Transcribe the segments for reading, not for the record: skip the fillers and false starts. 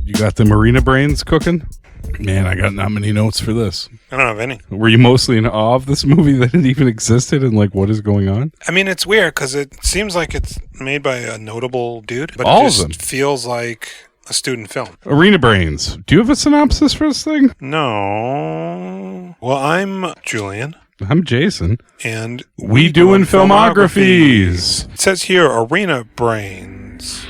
You got the marina brains cooking? Man, I got not many notes for this. I don't have any. Were you mostly in awe of this movie that it even existed and like what is going on? I mean, it's weird because it seems like it's made by a notable dude, but All it of just them. feels like a student film. Arena Brains. Do you have a synopsis for this thing? No. Well, I'm Julian. I'm Jason. And we doing filmographies. It says here, Arena Brains.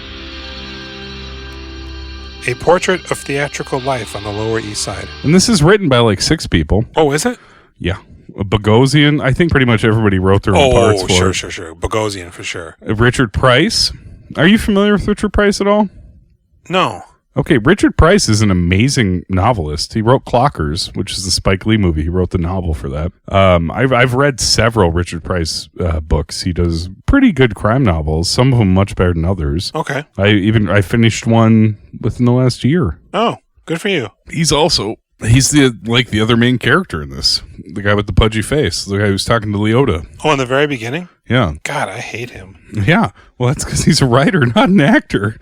A portrait of theatrical life on the Lower East Side. And this is written by like 6 people. Oh, is it? Yeah. Bogosian. I think pretty much everybody wrote their own parts for it. Sure. Bogosian for sure. Richard Price. Are you familiar with Richard Price at all? No. Okay, Richard Price is an amazing novelist. He wrote Clockers, which is the Spike Lee movie. He wrote the novel for that. I've read several Richard Price books. He does pretty good crime novels, some of them much better than others. Okay. I finished one within the last year. Oh, good for you. He's the other main character in this. The guy with the pudgy face. The guy who's talking to Liotta. Oh, in the very beginning? Yeah. God, I hate him. Yeah. Well, that's because he's a writer, not an actor.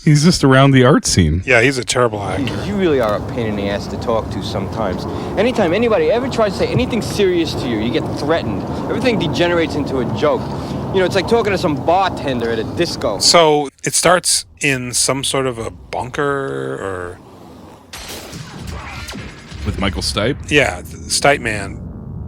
He's just around the art scene. Yeah, he's a terrible actor. You really are a pain in the ass to talk to sometimes. Anytime anybody ever tries to say anything serious to you, you get threatened. Everything degenerates into a joke. You know, it's like talking to some bartender at a disco. So it starts in some sort of a bunker or... With Michael Stipe? Yeah, the Stipe man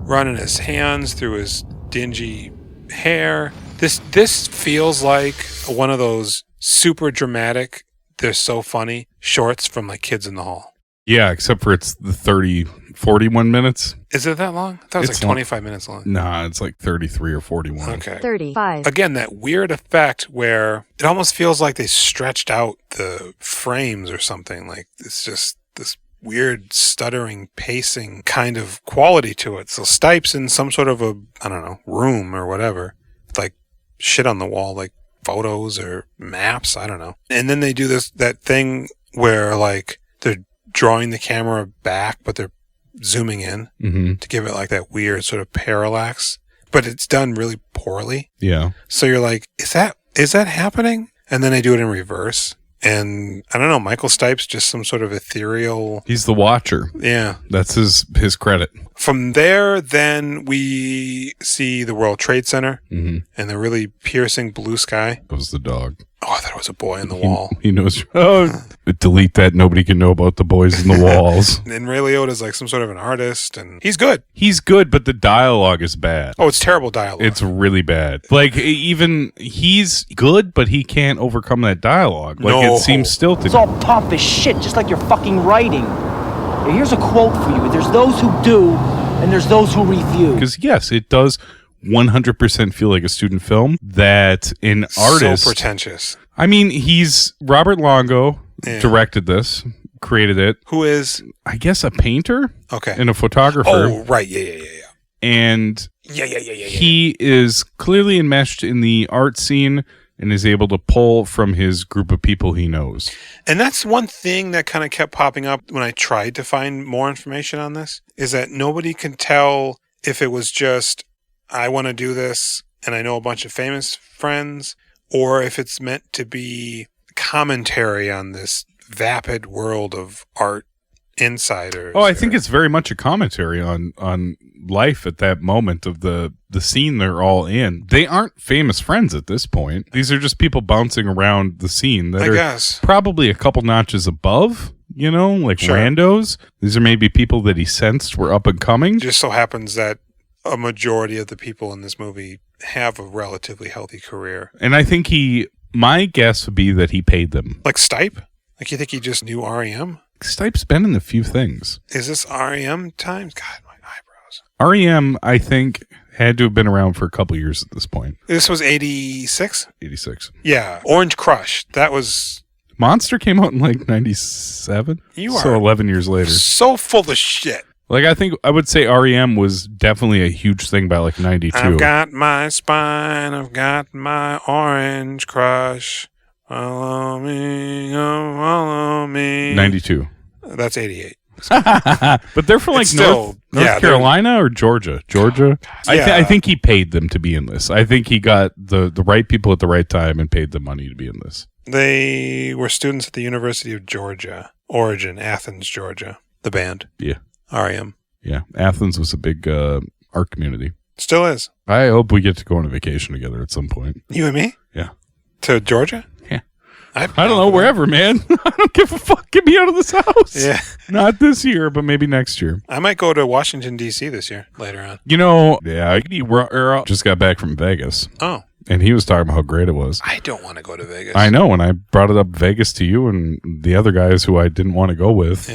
running his hands through his dingy hair. This feels like one of those super dramatic, they're so funny shorts from like Kids in the Hall. Yeah, except for it's the 41 minutes. Is it that long? I thought it was It's like 25 minutes long. Nah, it's like 33 or 41. Okay. 35. Again, that weird effect where it almost feels like they stretched out the frames or something. Like it's just this weird stuttering pacing kind of quality to it. So Stipe's in some sort of a, I don't know, room or whatever. It's like shit on the wall, like photos or maps, I don't know. And then they do that thing where like they're drawing the camera back, but they're zooming in to give it like that weird sort of parallax. But it's done really poorly. Yeah. So you're like, is that happening? And then they do it in reverse. And I don't know, Michael Stipe's just some sort of ethereal... He's the Watcher. Yeah. That's his credit. From there, then we see the World Trade Center and the really piercing blue sky. That was the dog. Oh, I thought it was a boy in the wall. He knows. Oh, delete that. Nobody can know about the boys in the walls. And Ray Liotta's like some sort of an artist, and he's good. He's good, but the dialogue is bad. Oh, it's terrible dialogue. It's really bad. Like, even he's good, but he can't overcome that dialogue. Like, it seems stilted. It's all pompous shit, just like your fucking writing. Now, here's a quote for you. There's those who do, and there's those who refuse. Because, yes, it does 100% feel like a student film that an artist... So pretentious. I mean, Robert Longo directed this, created it. Who is? I guess a painter? Okay. And a photographer. Oh, right. Yeah. And Yeah. he is clearly enmeshed in the art scene and is able to pull from his group of people he knows. And that's one thing that kind of kept popping up when I tried to find more information on this, is that nobody can tell if it was just, I want to do this and I know a bunch of famous friends, or if it's meant to be commentary on this vapid world of art insiders. Oh, I think it's very much a commentary on life at that moment of the scene they're all in. They aren't famous friends at this point. These are just people bouncing around the scene that are probably a couple notches above, like randos. These are maybe people that he sensed were up and coming. Just so happens that a majority of the people in this movie have a relatively healthy career. And I think my guess would be that he paid them. Like Stipe? Like you think he just knew REM? Stipe's been in a few things. Is this REM times? God, my eyebrows. REM, I think, had to have been around for a couple years at this point. This was 86? 86. Yeah. Orange Crush. That was... Monster came out in like 97? You are... So 11 years later. So full of shit. Like, I would say REM was definitely a huge thing by like 92. I've got my spine, I've got my orange crush. Follow me, oh, follow me. 92. That's 88. But they're from like North Carolina or Georgia? Georgia? Yeah. I think he paid them to be in this. I think he got the right people at the right time and paid them money to be in this. They were students at the University of Georgia. Origin, Athens, Georgia. The band. Yeah. REM. Yeah. Athens was a big art community. Still is. I hope we get to go on a vacation together at some point. You and me? Yeah. To Georgia? Yeah. I don't know, wherever, man. I don't give a fuck. Get me out of this house. Yeah. Not this year, but maybe next year. I might go to Washington, D.C. this year, later on. You know, yeah, I just got back from Vegas. Oh. And he was talking about how great it was. I don't want to go to Vegas. I know. When I brought it up Vegas to you and the other guys who I didn't want to go with,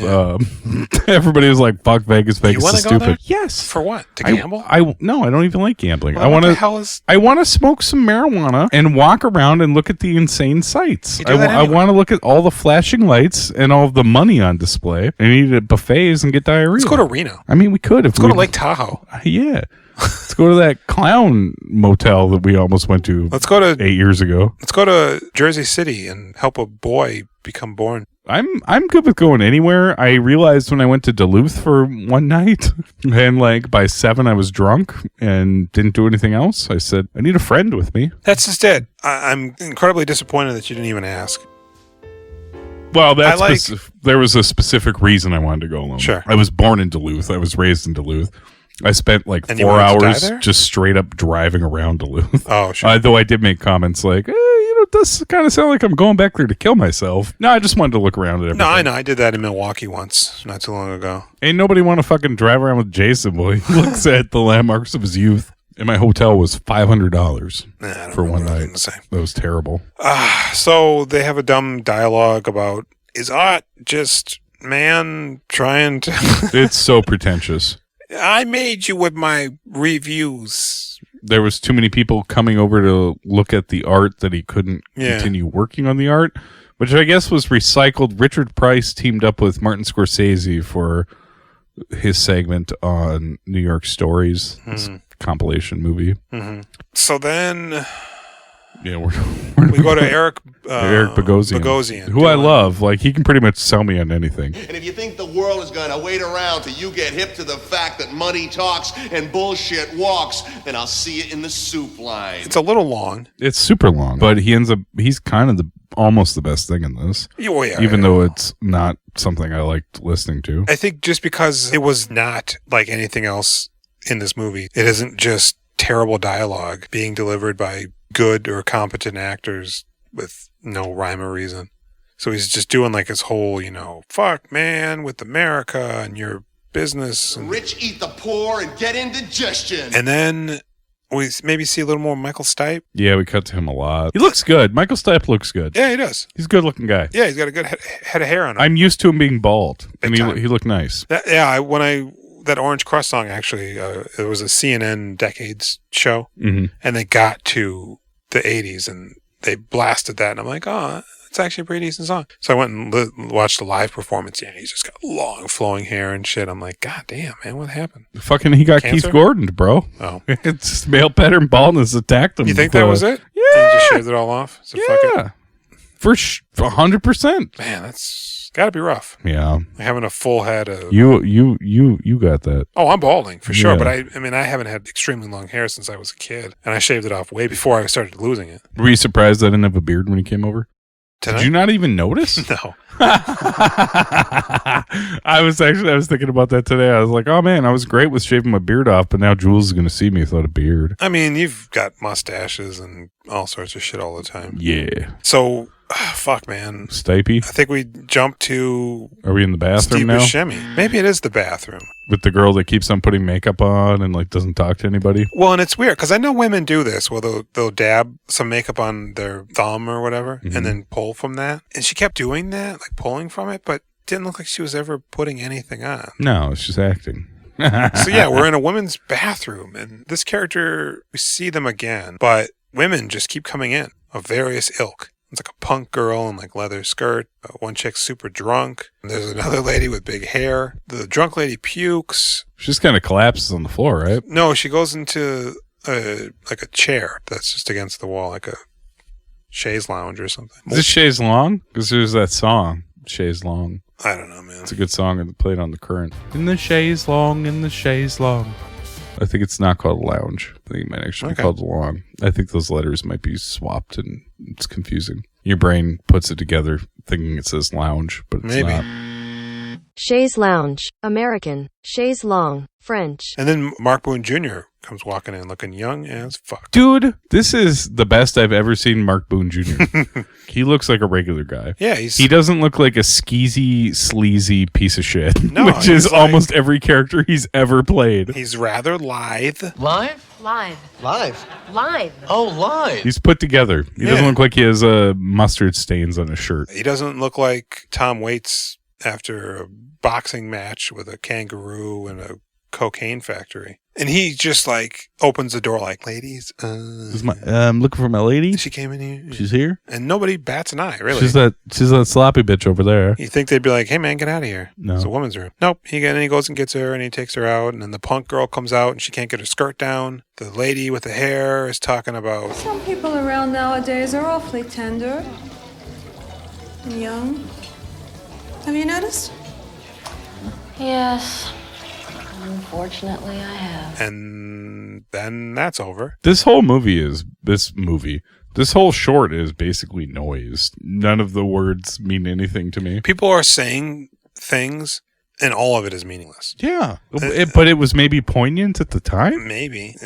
everybody was like, fuck Vegas. Vegas is stupid. There? Yes. For what? To gamble? No, I don't even like gambling. Well, I want to. I want to smoke some marijuana and walk around and look at the insane sights. I want to look at all the flashing lights and all of the money on display and eat at buffets and get diarrhea. Let's go to Reno. I mean, we could. Let's go to Lake Tahoe. Yeah. Let's go to that clown motel that we almost went to. Let's go to 8 years ago. Let's go to Jersey City and help a boy become born. I'm good with going anywhere. I realized when I went to Duluth for one night and like by 7 I was drunk and didn't do anything else. I said, I need a friend with me. That's just it. I'm incredibly disappointed that you didn't even ask. Well, there was a specific reason I wanted to go alone. Sure. I was born in Duluth. I was raised in Duluth. I spent like 4 hours just straight up driving around Duluth. Oh, sure. Though I did make comments like, it does kind of sound like I'm going back there to kill myself. No, I just wanted to look around at everything. No, I know. I did that in Milwaukee once, not too long ago. Ain't nobody want to fucking drive around with Jason while he looks at the landmarks of his youth. And my hotel was $500 for one night. That was terrible. So they have a dumb dialogue about, is art just man trying to... It's so pretentious. I made you with my reviews. There was too many people coming over to look at the art that he couldn't continue working on the art, which I guess was recycled. Richard Price teamed up with Martin Scorsese for his segment on New York Stories, this compilation movie. Mm-hmm. So then... Yeah, we go to Eric Bogosian, who I love. Like, he can pretty much sell me on anything. And if you think the world is going to wait around till you get hip to the fact that money talks and bullshit walks, then I'll see you in the soup line. It's a little long. It's super long, but he's kind of almost the best thing in this. Even though it's not something I liked listening to. I think just because it was not like anything else in this movie, it isn't just terrible dialogue being delivered by good or competent actors with no rhyme or reason. So he's just doing like his whole, fuck man with America and your business. And, the rich eat the poor and get indigestion. And then we maybe see a little more Michael Stipe. Yeah, we cut to him a lot. He looks good. Michael Stipe looks good. Yeah, he does. He's a good looking guy. Yeah, he's got a good head of hair on him. I'm used to him being bald. And he looked nice. That Orange Crust song, actually, it was a CNN Decades show, and they got to the 80s, and they blasted that, and I'm like, oh, it's actually a pretty decent song. So I went and watched the live performance. Yeah, he's just got long, flowing hair and shit. I'm like, God damn, man, what happened? He got Cancer? Keith Gordon, bro. Oh. It's just male pattern baldness attacked him. You think that was it? Yeah. And he just shaved it all off? So yeah. For 100%. Man, that's... Gotta be rough. Yeah. Having a full head of... You got that. Oh, I'm balding, for sure. But I haven't had extremely long hair since I was a kid. And I shaved it off way before I started losing it. Were you surprised I didn't have a beard when you came over? Tonight? Did you not even notice? No. I was thinking about that today. I was like, oh man, I was great with shaving my beard off, but now Jules is going to see me without a beard. I mean, you've got mustaches and all sorts of shit all the time. Yeah. So... fuck, man. Stipe? I think we jumped to... Are we in the bathroom Steve now? Buscemi. Maybe it is the bathroom. With the girl that keeps on putting makeup on and like doesn't talk to anybody? Well, and it's weird because I know women do this where they'll dab some makeup on their thumb or whatever and then pull from that. And she kept doing that, like pulling from it, but didn't look like she was ever putting anything on. No, it's just acting. So yeah, we're in a women's bathroom and this character, we see them again, but women just keep coming in of various ilk. It's like a punk girl in like leather skirt. One chick's super drunk. And there's another lady with big hair. The drunk lady pukes. She just kind of collapses on the floor, right? No, she goes into a chair that's just against the wall, like a chaise lounge or something. Is this chaise long? Because there's that song, Chaise Long. I don't know, man. It's a good song and played on the Current. In the chaise long, in the chaise long. I think it's not called lounge. I think it might actually be called long. I think those letters might be swapped and it's confusing. your brain puts it together thinking it says lounge, but it's Maybe. not. Chaise Lounge, American, Chaise Long, French. And then Mark Boone Jr. comes walking in looking young as fuck. Dude, this is the best I've ever seen Mark Boone Jr. He looks like a regular guy. Yeah, he doesn't look like a skeezy, sleazy piece of shit, No, which is like, almost every character he's ever played. He's rather lithe. Live? Live. Live. Live. Oh, live. He's put together. He doesn't look like he has mustard stains on his shirt. He doesn't look like Tom Waits after a boxing match with a kangaroo in a cocaine factory. And he just like opens the door like, ladies, I'm looking for my lady. she came in here. She's here. And nobody bats an eye, really. She's that sloppy bitch over there. You think they'd be like, hey man, get out of here. No. It's a woman's room. Nope. He goes and gets her and he takes her out. And then the punk girl comes out and she can't get her skirt down. The lady with the hair is talking about, Some people around nowadays are awfully tender and young. Have you noticed? Yes. Unfortunately, I have. and then that's over. This whole short is basically noise. None of the words mean anything to me. People are saying things and all of it is meaningless. Yeah. But it was maybe poignant at the time? Maybe.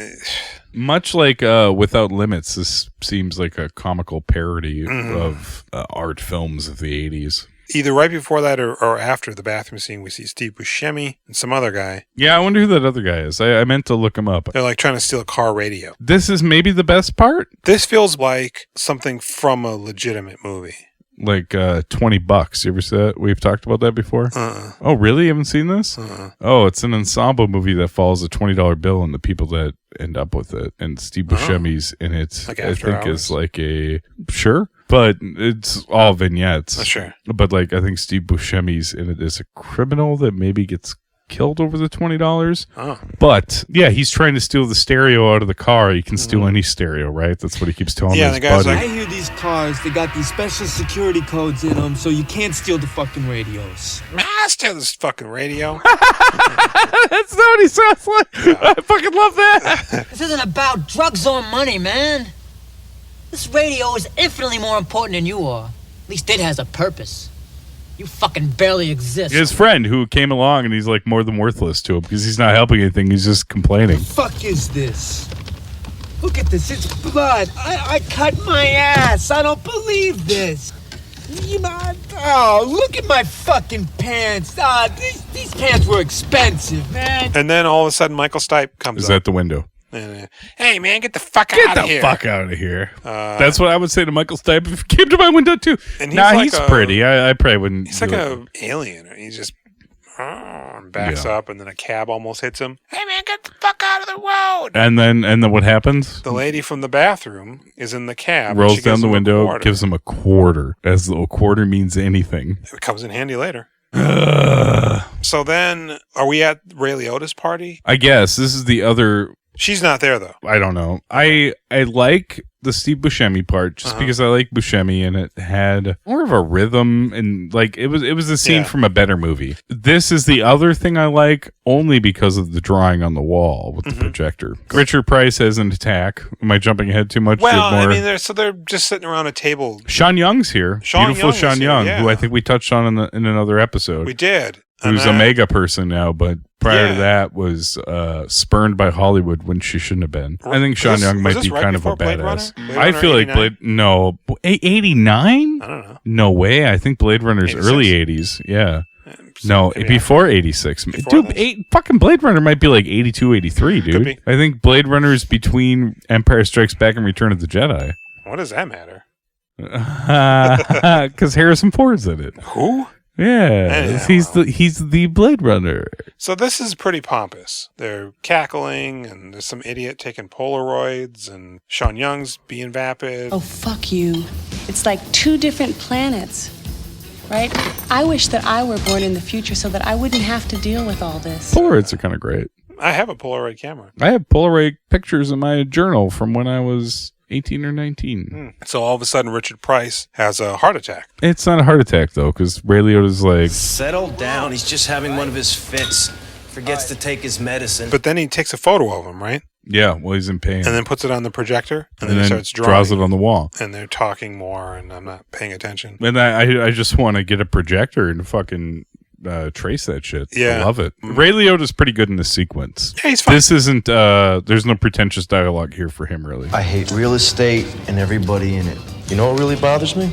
Much like Without Limits, this seems like a comical parody of art films of the 80s. Either right before that or after the bathroom scene, we see Steve Buscemi and some other guy. Yeah, I wonder who that other guy is. I meant to look him up. They're like trying to steal a car radio. This is maybe the best part? This feels like something from a legitimate movie. Like $20. You ever see that? We've talked about that before? Oh, really? You haven't seen this? Oh, it's an ensemble movie that follows a $20 bill and the people that end up with it. And Steve Buscemi's in it. Like I After think Hours? is like a... Sure. But it's all vignettes. Sure. But like I think Steve Buscemi's in it as a criminal that maybe gets killed over the $20. But yeah, he's trying to steal the stereo out of the car. You can steal any stereo, right? That's what he keeps telling his the guy's buddy. like, I hear these cars, they got these special security codes in them, so you can't steal the fucking radios. I steal this fucking radio. That's not what he sounds like. I fucking love that. This isn't about drugs or money, man. This radio is infinitely more important than you are. At least it has a purpose. You fucking barely exist. His friend who came along and he's like more than worthless to him because he's not helping anything. He's just complaining. The fuck is this? Look at this, it's blood. I cut my ass. I don't believe this. Look at my fucking pants. These pants were expensive, man. And then all of a sudden Michael Stipe comes Is up. at the window. Hey man, get the fuck out of here. Get the fuck out of here. That's what I would say to Michael Stipe if he came to my window too. And he's he's pretty. I probably wouldn't. He's like an alien. He just backs up and then a cab almost hits him. Hey man, get the fuck out of the road. And then what happens? The lady from the bathroom is in the cab. Rolls she down gives the him a window, quarter. gives him a quarter, as though a quarter means anything. It comes in handy later. So then, are we at Ray Liotta's party? I guess this is the other. She's not there though. I don't know. I like the Steve Buscemi part just because I like Buscemi and it had more of a rhythm and like it was a scene from a better movie. This is the other thing I like only because of the drawing on the wall with the projector. Richard Price has an attack. Am I jumping ahead too much? Well, I mean, they're just sitting around a table. Sean Young's here. Beautiful Sean Young, here, who I think we touched on in another episode. We did. Who's a mega person now, but prior to that was spurned by Hollywood when she shouldn't have been. I think Sean Young might be right kind of a before Blade badass. Runner? I feel like 89? I don't know. No way. I think Blade Runner's 86? early 80s. Yeah. So No, maybe before 86. Before Dude, fucking Blade Runner might be like 82, 83, dude. Could be. I think Blade Runner is between Empire Strikes Back and Return of the Jedi. What does that matter? Because Harrison Ford's in it. Who? Yeah, he's the Blade Runner. So this is pretty pompous. They're cackling, and there's some idiot taking Polaroids, and Sean Young's being vapid. Oh, fuck you. It's like two different planets, right? I wish that I were born in the future so that I wouldn't have to deal with all this. Polaroids are kind of great. I have a Polaroid camera. I have Polaroid pictures in my journal from when I was 18 or 19. So all of a sudden, Richard Price has a heart attack. It's not a heart attack, though, because Ray Liotta's like... Settle down. He's just having one of his fits. Forgets to take his medicine. But then he takes a photo of him, right? Yeah, well, he's in pain. And then puts it on the projector, and then he starts drawing. Draws it on the wall. And they're talking more, and I'm not paying attention. And I just want to get a projector and fucking trace that shit. Yeah. I love it. Ray Liotta's pretty good in this sequence. Yeah, he's fine. This isn't, there's no pretentious dialogue here for him, really. I hate real estate and everybody in it. You know what really bothers me?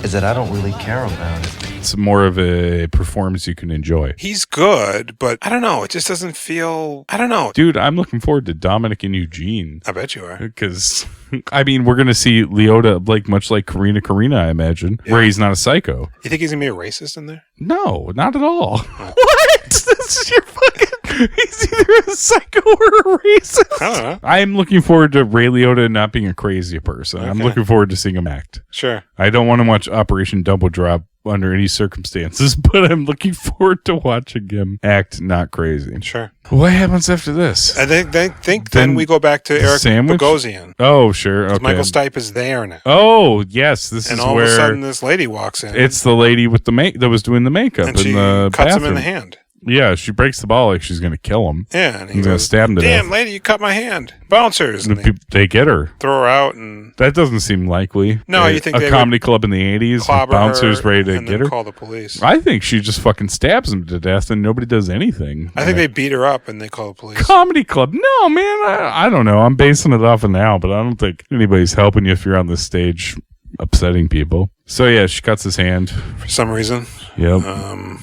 Is that I don't really care about it. It's more of a performance you can enjoy. He's good, but I don't know. It just doesn't feel... I don't know. Dude, I'm looking forward to Dominic and Eugene. I bet you are. Because, I mean, we're going to see Liotta, like much like Karina, I imagine, where he's not a psycho. You think he's going to be a racist in there? No, not at all. What? This is your fucking... He's either a psycho or a racist. I don't know. I'm looking forward to Ray Liotta not being a crazy person. Okay. I'm looking forward to seeing him act. Sure. I don't want to watch Operation Double Drop under any circumstances, but I'm looking forward to watching him act not crazy. Sure. What happens after this? I think then we go back to Eric Bogosian. Oh, sure. Okay. Michael Stipe is there now. Oh, yes. This and is all where of a sudden this lady walks in. It's the lady with the that was doing the makeup and she in the cuts bathroom. him in the hand. Yeah, she breaks the ball like she's going to kill him. Yeah, and he's going to stab him to death. Damn, lady, you cut my hand. Bouncers. And they get her. Throw her out. And that doesn't seem likely. No, you think a comedy club in the 80s, bouncers ready to get her? Call the police. I think she just fucking stabs him to death and nobody does anything. I think they beat her up and they call the police. Comedy club? No, man. I don't know. I'm basing it off of now, but I don't think anybody's helping you if you're on the stage upsetting people. So yeah, she cuts his hand for some reason. Yep.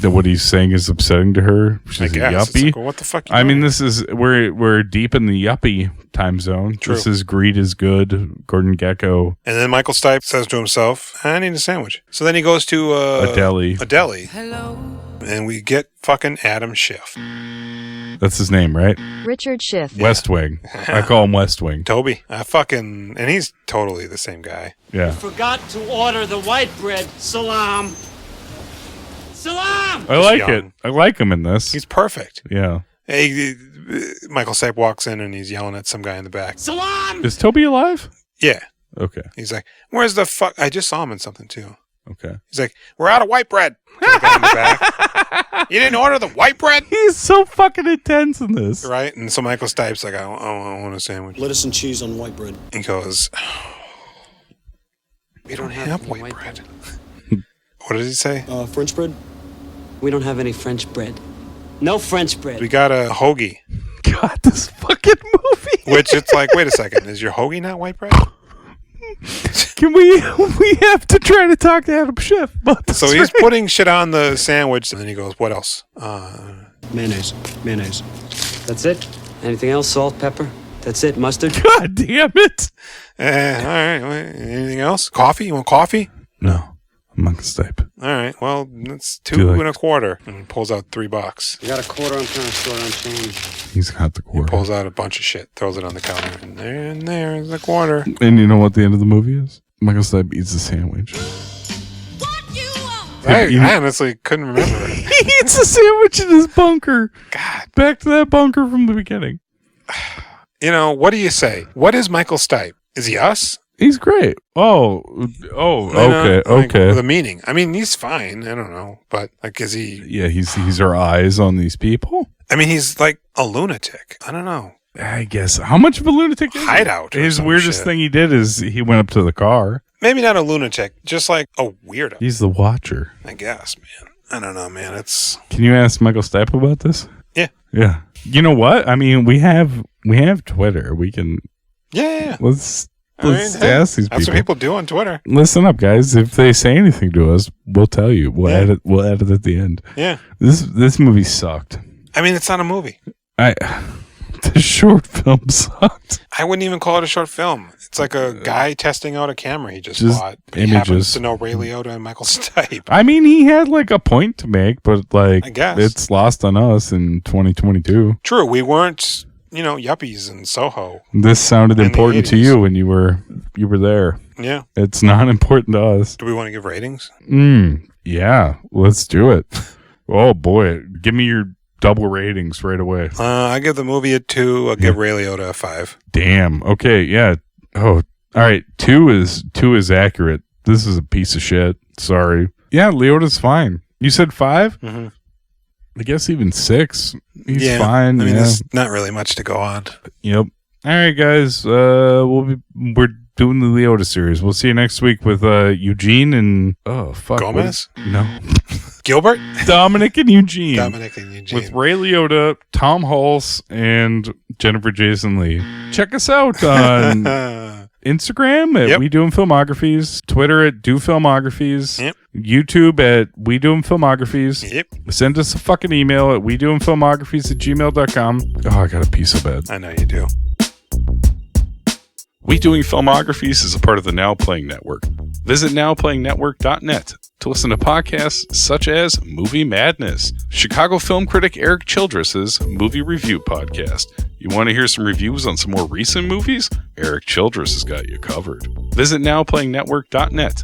What he's saying is upsetting to her. She's a yuppie. Like, well, what the fuck? I mean, this is we're deep in the yuppie time zone. True. This is Greed is Good. Gordon Gekko. And then Michael Stipe says to himself, "I need a sandwich." So then he goes to a deli. Hello. And we get fucking Adam Schiff. That's his name, right? Richard Schiff. West Wing. I call him West Wing. Toby. And he's totally the same guy. Yeah. I forgot to order the white bread. Salam. Salam! I like it. I like him in this. He's perfect. Yeah. Hey, Michael Stipe walks in and he's yelling at some guy in the back. Salam! Is Toby alive? Yeah. Okay. He's like, where's the fuck? I just saw him in something too. Okay. He's like, we're out of white bread. To the guy in the back. You didn't order the white bread? He's so fucking intense in this. Right? And so Michael Stipe's like, I want a sandwich. Lettuce and cheese on white bread. He goes, we don't have white bread. What did he say? French bread? We don't have any French bread. No French bread. We got a hoagie. God, this fucking movie. Which it's like, wait a second, is your hoagie not white bread? Can we have to try to talk to Adam Schiff about this. So he's putting shit on the sandwich, and then he goes, what else? Mayonnaise. That's it? Anything else? Salt, pepper? That's it? Mustard? God damn it. All right. Anything else? Coffee? You want coffee? No. I'm Michael Stipe. All right. Well, that's $2.25. And he pulls out $3. You got a quarter? I'm trying to store on change. He's got the quarter. He pulls out a bunch of shit, throws it on the counter, and there's the quarter. And you know what the end of the movie is? Michael Stipe eats a sandwich. I honestly couldn't remember. He eats a sandwich in his bunker. God. Back to that bunker from the beginning. You know, what do you say? What is Michael Stipe? Is he us? He's great. Okay. The meaning. I mean, he's fine. I don't know. But, like, is he... Yeah, he's our eyes on these people. I mean, he's like a lunatic. I don't know. I guess. How much of a lunatic is Hideout. he? His weirdest thing he did is he went up to the car. Maybe not a lunatic, just like a weirdo. He's the watcher. I guess, man. I don't know, man. It's... Can you ask Michael Stipe about this? Yeah. Yeah. You know what? I mean, we have Twitter. We can... Yeah. Let's ask these people. That's what people do on Twitter. Listen up, guys. If they say anything to us, we'll tell you. We'll edit at the end. Yeah. This movie sucked. I mean, it's not a movie. The short film sucked. I wouldn't even call it a short film. It's like a guy testing out a camera he just bought. He images. happens to know Ray Liotta and Michael Stipe. I mean, he had like a point to make, but like, I guess it's lost on us in 2022. True, we weren't, yuppies in Soho. This sounded important to you when you were there. Yeah, it's not important to us. Do we want to give ratings? Yeah, let's do it. Oh boy, give me your double ratings right away. I give the movie a 2. I'll give Ray Liotta a 5. Damn. Okay. Yeah. Oh, all right. 2 is accurate. This is a piece of shit. Sorry. Yeah, Liotta's fine. You said 5? Mm-hmm. I guess even 6. He's fine. I mean, there's not really much to go on. Yep. All right, guys. We're doing the Liotta series. We'll see you next week with Eugene and Gomez? No. Gilbert? Dominic and Eugene. With Ray Liotta, Tom Hulse, and Jennifer Jason Leigh. Check us out on Instagram at We Doing Filmographies, Twitter at Do Filmographies, YouTube at We Doing Filmographies. Send us a fucking email at WeDoingFilmographies@gmail.com. Oh, I got a piece of bed. I know you do. We Doing Filmographies is a part of the Now Playing Network. Visit nowplayingnetwork.net to listen to podcasts such as Movie Madness, Chicago film critic Eric Childress's movie review podcast. You want to hear some reviews on some more recent movies? Eric Childress has got you covered. Visit nowplayingnetwork.net